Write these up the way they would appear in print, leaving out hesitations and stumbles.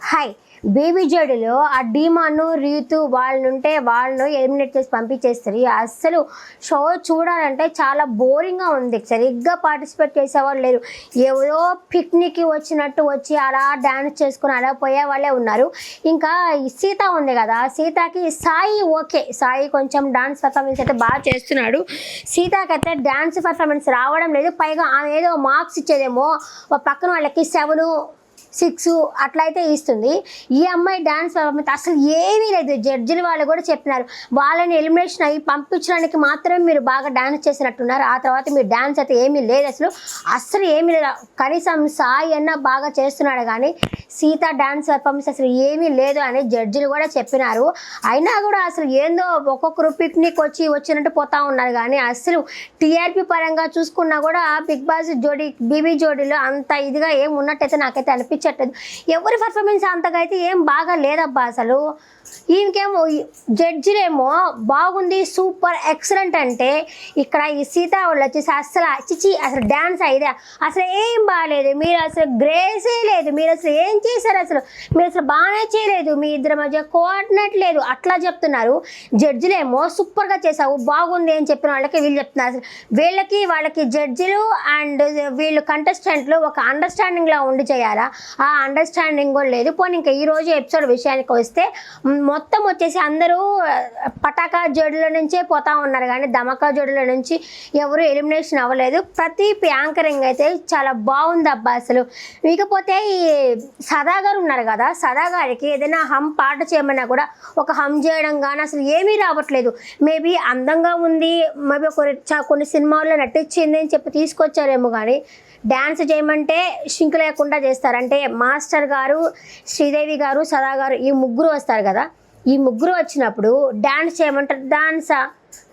Hi baby జోడిలో ఆ డీమాను రీతు వాళ్ళను eliminate చేసి పంపించేస్తారు. అస్సలు షో చూడాలంటే చాలా బోరింగ్గా ఉంది. సరిగ్గా పార్టిసిపేట్ చేసేవాళ్ళు లేరు. ఏదో పిక్నిక్కి వచ్చినట్టు వచ్చి అలా డ్యాన్స్ చేసుకుని అలా పోయే వాళ్ళే ఉన్నారు. ఇంకా సీత ఉంది కదా, సీతకి సాయి ఓకే, సాయి కొంచెం డాన్స్ పర్ఫార్మెన్స్ అయితే బాగా చేస్తున్నాడు. సీతకైతే డ్యాన్స్ పర్ఫార్మెన్స్ రావడం లేదు. పైగా ఆమె ఏదో మార్క్స్ ఇచ్చేదేమో పక్కన వాళ్ళకి 7, 6 అట్లయితే ఇస్తుంది. ఈ అమ్మాయి డ్యాన్స్ పర్ఫార్మెన్స్ అసలు ఏమీ లేదు. జడ్జిలు వాళ్ళు కూడా చెప్పినారు, వాళ్ళని ఎలిమినేషన్ అయ్యి పంపించడానికి మాత్రమే మీరు బాగా డ్యాన్స్ చేసినట్టున్నారు. ఆ తర్వాత మీరు డ్యాన్స్ అయితే ఏమీ లేదు, అసలు ఏమీ లేదు. కనీసం సాయి అన్న బాగా చేస్తున్నాడు కానీ సీత డ్యాన్స్ పర్ఫార్మెన్స్ అసలు ఏమీ లేదు అని జడ్జిలు కూడా చెప్పినారు. అయినా కూడా అసలు ఏందో ఒక్కొక్కరు పిక్నిక్ వచ్చినట్టు పోతా ఉన్నారు. కానీ అసలు టీఆర్పీ పరంగా చూసుకున్నా కూడా బిగ్ బాస్ బీబీ జోడీలో అంత ఇదిగా ఏం ఉన్నట్టయితే నాకైతే అనిపించట్లేదు. ఎవరి పర్ఫార్మెన్స్ అంతగా అయితే ఏం బాగా లేదబ్బా. అసలు ఈయనకేమో జడ్జిలేమో బాగుంది, సూపర్ ఎక్సలెంట్ అంటే, ఇక్కడ ఈ సీత వాళ్ళు వచ్చేసి అసలు డ్యాన్స్ అయితే అసలు ఏం బాగాలేదు. మీరు అసలు గ్రేసే లేదు, మీరు అసలు ఏం చేశారు, మీరు అసలు బాగానే చేయలేదు, మీ ఇద్దరి మధ్య కోఆర్డినేట్ లేదు అట్లా చెప్తున్నారు. జడ్జిలేమో సూపర్గా చేసావు, బాగుంది అని చెప్పిన వాళ్ళకి వీళ్ళు చెప్తున్నారు. అసలు వాళ్ళకి జడ్జిలు అండ్ వీళ్ళు కంటెస్టెంట్లు ఒక అండర్స్టాండింగ్లో ఉండి చేయాలా? ఆ అండర్స్టాండింగ్ కూడా లేదు. పోనీ ఇంకా ఈరోజు ఎపిసోడ్ విషయానికి వస్తే మొత్తం వచ్చేసి అందరూ పటాకా జోడుల నుంచే పోతా ఉన్నారు కానీ ధమాకా జోడుల నుంచి ఎవరు ఎలిమినేషన్ అవ్వలేదు. ప్రతి యాంకరింగ్ అయితే చాలా బాగుంది అబ్బా అసలు. ఇకపోతే ఈ సదా గారు ఉన్నారు కదా, సదా గారికి ఏదైనా పాట చేయమన్నా కూడా ఒక చేయడం కానీ అసలు ఏమీ రావట్లేదు. మేబీ అందంగా ఉంది, మేబీ కొన్ని సినిమాల్లో నటించింది అని చెప్పి తీసుకొచ్చారేమో కానీ డ్యాన్స్ చేయమంటే షింక్ లేకుండా చేస్తారు. అంటే మాస్టర్ గారు, శ్రీదేవి గారు, సదా గారు ఈ ముగ్గురు వస్తారు కదా, ఈ ముగ్గురు వచ్చినప్పుడు డ్యాన్స్ చేయమంటారు, డాన్సా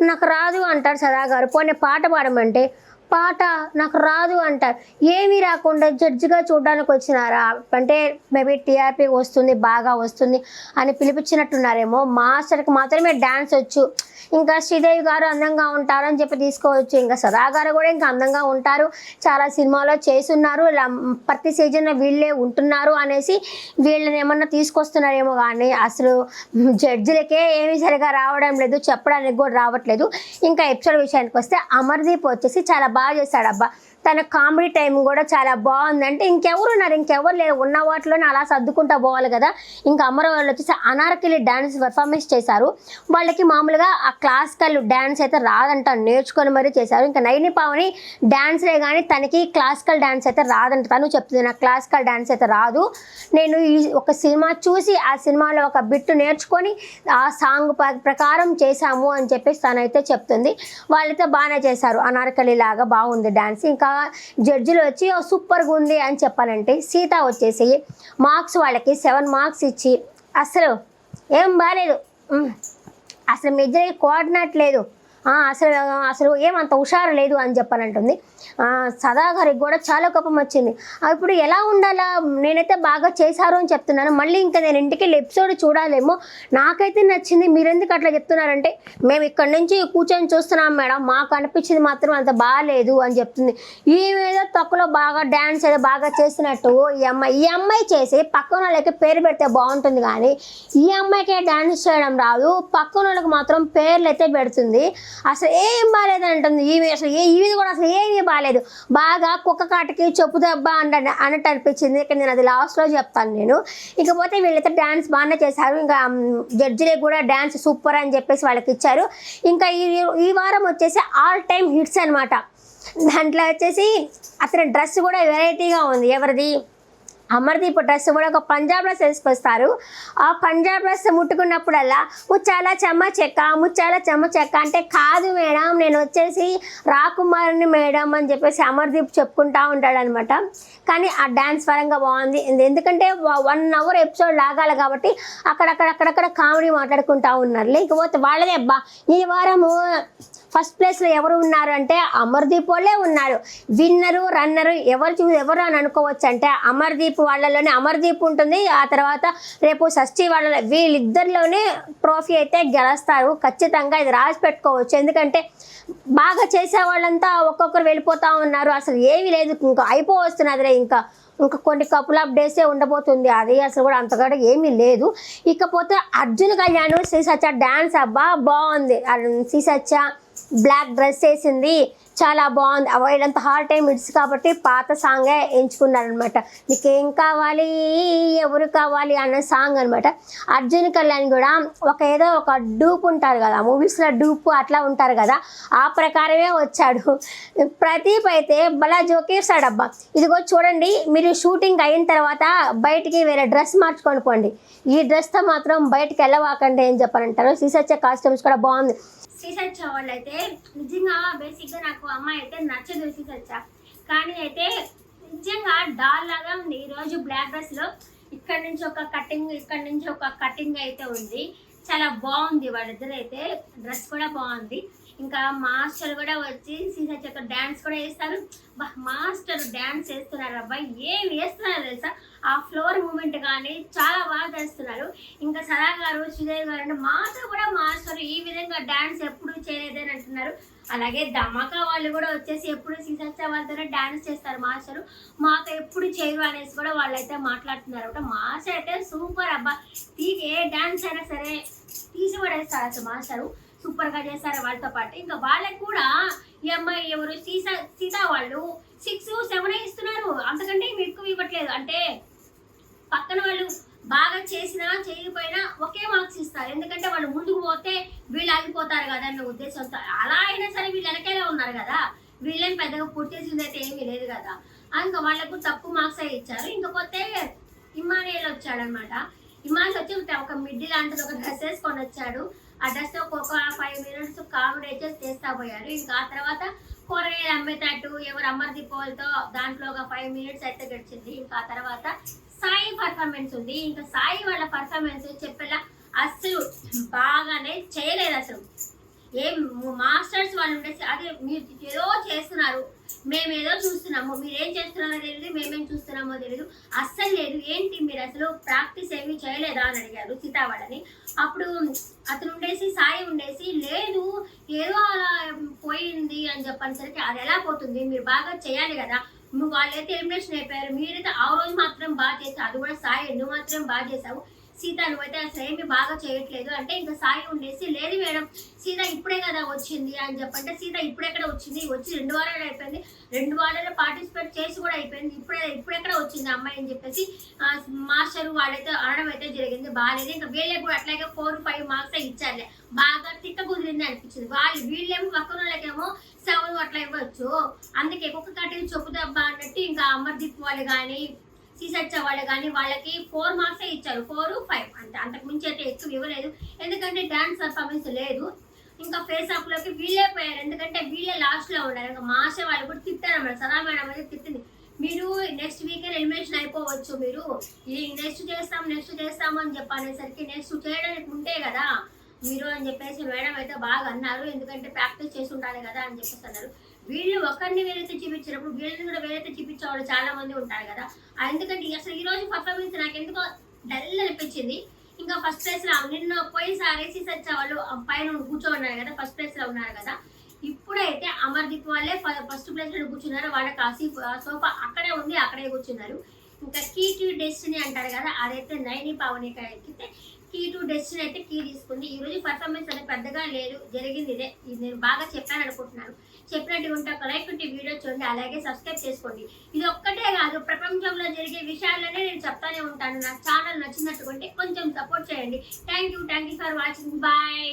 నాకు రాదు అంటారు సదా గారు. పోనీ పాట పాడమంటే పాట నాకు రాదు అంటారు. ఏమీ రాకుండా జడ్జిగా చూడడానికి వచ్చినారా అంటే మేబీ టీఆర్పీ వస్తుంది, బాగా వస్తుంది అని పిలిపించినట్టున్నారేమో. మాస్టర్కి మాత్రమే డ్యాన్స్ వచ్చు, ఇంకా శ్రీదేవి గారు అందంగా ఉంటారు అని చెప్పి తీసుకోవచ్చు, ఇంకా సదా గారు కూడా ఇంకా అందంగా ఉంటారు, చాలా సినిమాలో చేస్తున్నారు, ఇలా ప్రతి సీజన్లో వీళ్ళే ఉంటున్నారు అనేసి వీళ్ళని ఏమన్నా తీసుకొస్తున్నారేమో. కానీ అసలు జడ్జిలకే ఏమీ సరిగా రావడం లేదు, చెప్పడానికి కూడా రావట్లేదు. ఇంకా ఎపిసోడ్ విషయానికి వస్తే అమర్దీప్ వచ్చేసి చాలా బాగా చేశాడబ్బా. తన కామెడీ టైం కూడా చాలా బాగుంది. అంటే ఇంకెవరు లేరు, ఉన్న వాటిలోనే అలా సర్దుకుంటూ పోవాలి కదా. ఇంకా అమర వాళ్ళు వచ్చేసి అనార్కలి డ్యాన్స్ పర్ఫార్మెన్స్ చేశారు. వాళ్ళకి మామూలుగా ఆ క్లాసికల్ డ్యాన్స్ అయితే రాదంట, నేర్చుకొని మరీ చేశారు. ఇంకా నైని పావని డ్యాన్స్లే కానీ తనకి క్లాసికల్ డ్యాన్స్ అయితే రాదంట. తను చెప్తుంది నాకు క్లాసికల్ డ్యాన్స్ అయితే రాదు, నేను ఈ ఒక సినిమా చూసి ఆ సినిమాలో ఒక బిట్టు నేర్చుకొని ఆ సాంగ్ ప్రకారం చేశాము అని చెప్పేసి తనైతే చెప్తుంది. వాళ్ళైతే బాగానే చేశారు, అనార్కలి లాగా బాగుంది డ్యాన్స్. ఇంకా జడ్జిలు వచ్చి సూపర్గా ఉంది అని చెప్పాలంటే సీత వచ్చేసి మార్క్స్ వాళ్ళకి 7 మార్క్స్ ఇచ్చి అసలు ఏం బాగాలేదు, అసలు మీ ఇద్దరికి కోఆర్డినేట్ లేదు, అసలు ఏమంత హుషారు లేదు అని చెప్పానంటుంది. సదా గారికి కూడా చాలా కోపం వచ్చింది. ఇప్పుడు ఎలా ఉండాలా, నేనైతే బాగా చేశారు అని చెప్తున్నాను, మళ్ళీ ఇంకా నేను ఇంటికి వెళ్ళి ఎపిసోడ్ చూడాలేమో, నాకైతే నచ్చింది, మీరెందుకు అట్లా చెప్తున్నారంటే మేము ఇక్కడ నుంచి కూర్చొని చూస్తున్నాం మేడం, మాకు అనిపించింది మాత్రం అంత బాగాలేదు అని చెప్తుంది. ఈమెదో తక్కువలో బాగా డ్యాన్స్ ఏదో బాగా చేసినట్టు ఈ అమ్మాయి చేసి పక్కన వాళ్ళకి పేరు పెడితే బాగుంటుంది కానీ ఈ అమ్మాయికే డ్యాన్స్ చేయడం రాదు, పక్కన వాళ్ళకి మాత్రం పేర్లు అయితే పెడుతుంది. అసలు ఏం బాగాలేదు అంటుంది ఈమె. అసలు ఇది కూడా అసలు ఏమీ బాగాలేదు, బాగా కుక్క కాటికి చెప్పు దెబ్బ అన్నట్టు అనిపించింది. ఇక్కడ నేను అది లాస్ట్లో చెప్తాను నేను. ఇకపోతే వీళ్ళైతే డ్యాన్స్ బాగానే చేశారు. ఇంకా జడ్జిలకు కూడా డ్యాన్స్ సూపర్ అని చెప్పేసి వాళ్ళకి ఇచ్చారు. ఇంకా ఈ వారం వచ్చేసి ఆల్ టైమ్ హిట్స్ అనమాట. దాంట్లో వచ్చేసి అతని డ్రెస్ కూడా వెరైటీగా ఉంది. ఎవరిది? అమర్దీప్ డ్రెస్ కూడా ఒక పంజాబ్ డ్రెస్ వేసుకొస్తారు. ఆ పంజాబ్ డ్రెస్ ముట్టుకున్నప్పుడల్లా ముచ్చాల చెమ్మ చెక్క అంటే కాదు మేడం, నేను వచ్చేసి రాకుమారిని మేడం అని చెప్పేసి అమర్దీప్ చెప్పుకుంటా ఉంటాడనమాట. కానీ ఆ డ్యాన్స్ పరంగా బాగుంది, ఎందుకంటే 1 అవర్ ఎపిసోడ్ లాగాలి కాబట్టి అక్కడక్కడ కామెడీ మాట్లాడుకుంటా ఉన్నారు. లేకపోతే వాళ్ళదే అబ్బా. ఈ వారము ఫస్ట్ ప్లేస్లో ఎవరు ఉన్నారు అంటే అమర్దీప్ వాళ్ళే ఉన్నారు. విన్నరు రన్నరు ఎవరు అని అనుకోవచ్చు అంటే అమర్దీప్ వాళ్ళలోనే అమర్దీప్ ఉంటుంది. ఆ తర్వాత రేపు షష్ఠి వాళ్ళ వీళ్ళిద్దరిలోనే ట్రోఫీ అయితే గెలుస్తారు ఖచ్చితంగా, ఇది రాసి పెట్టుకోవచ్చు. ఎందుకంటే బాగా చేసే వాళ్ళంతా ఒక్కొక్కరు వెళ్ళిపోతూ ఉన్నారు, అసలు ఏమీ లేదు, ఇంకా అయిపోవస్తున్నదిలే ఇంకా ఇంకా కొన్ని కపుల్ ఆఫ్ డేసే ఉండబోతుంది, అది అసలు కూడా అంతగా ఏమీ లేదు. ఇకపోతే అర్జున్ కళ్యాణ్ శ్రీ సత్య డ్యాన్స్ అబ్బా బాగుంది. శ్రీ సత్య బ్లాక్ డ్రెస్ వేసింది, చాలా బాగుంది. వీళ్ళంతా హాల్ టైమ్ ఇట్స్ కాబట్టి పాత సాంగే ఎంచుకున్నారనమాట. నీకేం కావాలి ఎవరు కావాలి అన్న సాంగ్ అనమాట. అర్జున్ కళ్యాణ్ కూడా ఏదో ఒక డూప్ ఉంటారు కదా, మూవీస్లో డూప్ అట్లా ఉంటారు కదా, ఆ ప్రకారమే వచ్చాడు. ప్రదీప్ అయితే బలా జోకేస్తాడబ్బా. ఇదిగో చూడండి, మీరు షూటింగ్ అయిన తర్వాత బయటికి వేరే డ్రెస్ మార్చుకొని పోండి, ఈ డ్రెస్తో మాత్రం బయటికి వెళ్ళవాకండి అని చెప్పారంటారు. శ్రీసత్య కాస్ట్యూమ్స్ కూడా బాగుంది. శ్రీసత్య వాళ్ళు అయితే నిజంగా బేసిక్గా నాకు అమ్మాయి అయితే నచ్చదు శ్రీసత్య, కానీ అయితే నిజంగా డాల్ లాగా ఉంది. ఈరోజు బ్లాక్ డ్రెస్లో ఇక్కడ నుంచి ఒక కటింగ్, ఇక్కడ నుంచి ఒక కటింగ్ అయితే ఉంది, చాలా బాగుంది. వాళ్ళిద్దరు అయితే డ్రెస్ కూడా బాగుంది. ఇంకా మాస్టర్ కూడా వచ్చి శ్రీసత్యతో డ్యాన్స్ కూడా వేస్తారు. మాస్టర్ డ్యాన్స్ వేస్తున్నారు అబ్బాయి, ఏం వేస్తున్నారు తెలుసా, ఆ ఫ్లోర్ మూమెంట్ కానీ చాలా బాగా చేస్తున్నారు. ఇంకా సరా గారు శ్రీదేవి గారు అంటే మాతో కూడా మాస్టర్ ఈ విధంగా డ్యాన్స్ ఎప్పుడు చేయలేదని అంటున్నారు. అలాగే ధమాకా వాళ్ళు కూడా వచ్చేసి ఎప్పుడు శ్రీసత్య వాళ్ళతోనే డ్యాన్స్ చేస్తారు మాస్టర్, మాతో ఎప్పుడు చేయరు అనేసి కూడా వాళ్ళైతే మాట్లాడుతున్నారు అనమాట. మాస్టర్ అయితే సూపర్ అబ్బా, ఏ డ్యాన్స్ అయినా సరే తీసి పడేస్తారు అసలు మాస్టరు, సూపర్గా చేస్తారు వాళ్ళతో పాటు. ఇంకా వాళ్ళకి కూడా ఈ అమ్మాయి ఎవరు సీతా వాళ్ళు 6, 7 ఇస్తున్నారు, అంతకంటే ఎక్కువ ఇవ్వట్లేదు. అంటే పక్కన వాళ్ళు బాగా చేసినా చేయకపోయినా ఒకే మార్క్స్ ఇస్తారు, ఎందుకంటే వాళ్ళు ముందుకు పోతే వీళ్ళు ఆగిపోతారు కదా అన్న ఉద్దేశంతో. అలా అయినా సరే వీళ్ళు వెనకేలా ఉన్నారు కదా, వీళ్ళని పెద్దగా పుట్టేసింది అయితే ఏమీ లేదు కదా, ఇంకా వాళ్ళకు తక్కువ మార్క్స్ ఇచ్చారు. ఇంకపోతే ఇమానియల్ వచ్చాడనమాట. ఇమానియల్ వచ్చి ఒక మిడ్డీ లాంటిది ఒక డ్రెస్ వేసుకొని వచ్చాడు. ఆ డ్రెస్ ఒక 5 minutes కామెడీ అయితే చేస్తా పోయారు. ఇంకా ఆ తర్వాత కూరగాయలు అమ్మేటట్టు ఎవరు అమర్దీప్ వాళ్ళతో దాంట్లో ఒక 5 minutes అయితే గడిచింది. ఇంకా ఆ తర్వాత సాయి పర్ఫార్మెన్స్ ఉంది. ఇంకా సాయి వాళ్ళ పర్ఫార్మెన్స్ చెప్పేలా అస్సలు బాగానే చేయలేదు. అసలు ఏం మాస్టర్స్ వాళ్ళు ఉండేసి అదే మీరు ఏదో చేస్తున్నారు, మేమేదో చూస్తున్నాము, మీరేం చేస్తున్నారో తెలియదు, మేమేం చూస్తున్నామో తెలియదు, అస్సలు లేదు, ఏంటి మీరు అసలు ప్రాక్టీస్ ఏమీ చేయలేదా అని అడిగారు సీతా వాళ్ళని. అప్పుడు అతను ఉండేసి సాయి ఉండేసి లేదు ఏదో అలా పోయింది అని చెప్పనేసరికి అది ఎలా పోతుంది, మీరు బాగా చేయాలి కదా, వాళ్ళైతే ఎలిమినేషన్ అయిపోయారు, మీరైతే ఆ రోజు మాత్రం బాగా చేశారు, అది కూడా సాయి నువ్వు మాత్రం బాగా చేసావు, సీత నువ్వైతే అసలు ఏమి బాగా చేయట్లేదు అంటే ఇంకా సాయి ఉండేసి లేదు మేడం సీత ఇప్పుడే కదా వచ్చింది అని చెప్పంటే, సీత ఇప్పుడెక్కడ వచ్చింది, వచ్చి 2 వారాలు అయిపోయింది, 2 వారాలు పార్టిసిపేట్ చేసి కూడా అయిపోయింది, ఇప్పుడెక్కడ వచ్చింది అమ్మాయి అని చెప్పేసి మాస్టర్ వాళ్ళైతే అనడం అయితే జరిగింది. బాగాలేదు. ఇంకా వీళ్ళకి కూడా అట్లాగే 4, 5 మార్క్స్ ఇచ్చారులే, బాగా తిక్క కుదిరింది అనిపించింది. వీళ్ళేమో పక్కన వాళ్ళకేమో 7 అట్లా ఇవ్వచ్చు, అందుకే ఒక్కొక్క కటింగ్ చెప్పుదబ్బా అన్నట్టు ఇంకా అమర్దీప్ వాళ్ళు కానీ శ్రీసత్య వాళ్ళు కానీ వాళ్ళకి 4 మార్క్సే ఇచ్చారు, 4, 5 అంతే, అంతకు మించి అయితే ఎక్కువ ఇవ్వలేదు. ఎందుకంటే డాన్స్ పర్ఫార్మెన్స్ లేదు. ఇంకా ఫేస్ ఆఫ్ లోకి వీళ్ళే పోయారు, ఎందుకంటే వీళ్ళే లాస్ట్ లో ఉన్నారు. ఇంకా మాస్టర్ వాళ్ళు కూడా తిట్టారు అన్నమాట, సదా మేడం అయితే తిట్టింది, మీరు నెక్స్ట్ వీకెండ్ ఎలిమినేషన్ అయిపోవచ్చు, మీరు ఈ నెక్స్ట్ చేస్తాము అని చెప్పనేసరికి నెక్స్ట్ చేయడానికి ఉంటే కదా మీరు అని చెప్పేసి మేడం అయితే బాగా అన్నారు, ఎందుకంటే ప్రాక్టీస్ చేసి ఉండాలి కదా అని చెప్పేసి అన్నారు. వీళ్ళు ఒకరిని వేరైతే చూపించినప్పుడు వీళ్ళని కూడా వేరైతే చూపించే వాళ్ళు చాలా మంది ఉంటారు కదా, ఎందుకంటే అసలు ఈ రోజు పర్ఫార్మెన్స్ నాకు ఎందుకో డల్ అనిపించింది. ఇంకా ఫస్ట్ ప్లేస్ లో నిన్న పోయినసారి శ్రీసత్య వాళ్ళు పైన కూర్చోన్నారు కదా, ఫస్ట్ ప్లేస్ లో ఉన్నారు కదా, ఇప్పుడైతే అమర్దీప్ వాళ్ళే ఫస్ట్ ప్లేస్ లో కూర్చున్నారు, వాళ్ళకి ఆ సోఫా అక్కడే ఉంది, అక్కడే కూర్చున్నారు. ఇంకా కీ టు డెస్టినీ అంటారు కదా, అదైతే నైని పావనిక ఎక్కితే కీ టు డెస్టినీ అయితే కీ తీసుకుంది. ఈ రోజు పర్ఫార్మెన్స్ అనేది పెద్దగా లేదు, జరిగింది ఇదే, ఇది నేను బాగా చెప్పాను అనుకుంటున్నాను. చెప్పినట్టు ఉంటే ఒక లైక్ ఉంటే వీడియో చూడండి, అలాగే సబ్స్క్రైబ్ చేసుకోండి. ఇది ఒక్కటే కాదు, ప్రపంచంలో జరిగే విషయాలనే నేను చెప్తానే ఉంటాను. నా ఛానల్ నచ్చినట్టుకుంటే కొంచెం సపోర్ట్ చేయండి. Thank you for watching, bye.